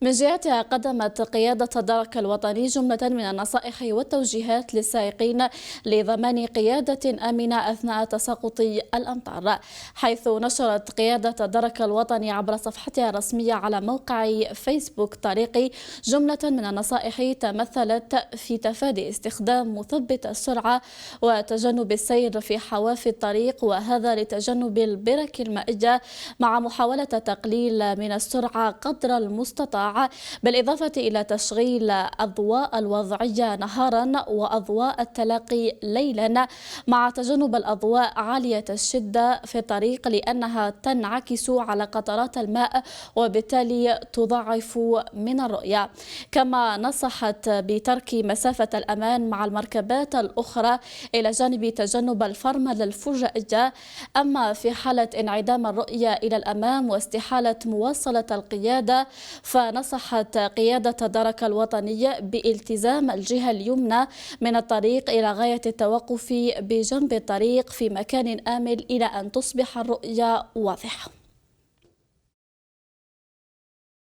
من جهتها قدمت قيادة الدرك الوطني جملة من النصائح والتوجيهات للسائقين لضمان قيادة آمنة أثناء تساقط الأمطار، حيث نشرت قيادة الدرك الوطني عبر صفحتها الرسمية على موقع فيسبوك طريقي جملة من النصائح تمثلت في تفادي استخدام مثبت السرعة وتجنب السير في حواف الطريق، وهذا لتجنب البرك المائية مع محاولة تقليل من السرعة قدر المستطاع، بالإضافة إلى تشغيل أضواء الوضعية نهارا وأضواء التلاقي ليلا مع تجنب الأضواء عالية الشدة في الطريق لأنها تنعكس على قطرات الماء وبالتالي تضعف من الرؤية. كما نصحت بترك مسافة الأمان مع المركبات الأخرى إلى جانب تجنب الفرملة الفجائية. أما في حالة انعدام الرؤية إلى الأمام واستحالة مواصلة القيادة، فنصحت قيادة الدرك الوطني بالتزام الجهة اليمنى من الطريق إلى غاية التوقف بجنب الطريق في مكان آمن إلى أن تصبح الرؤية واضحة.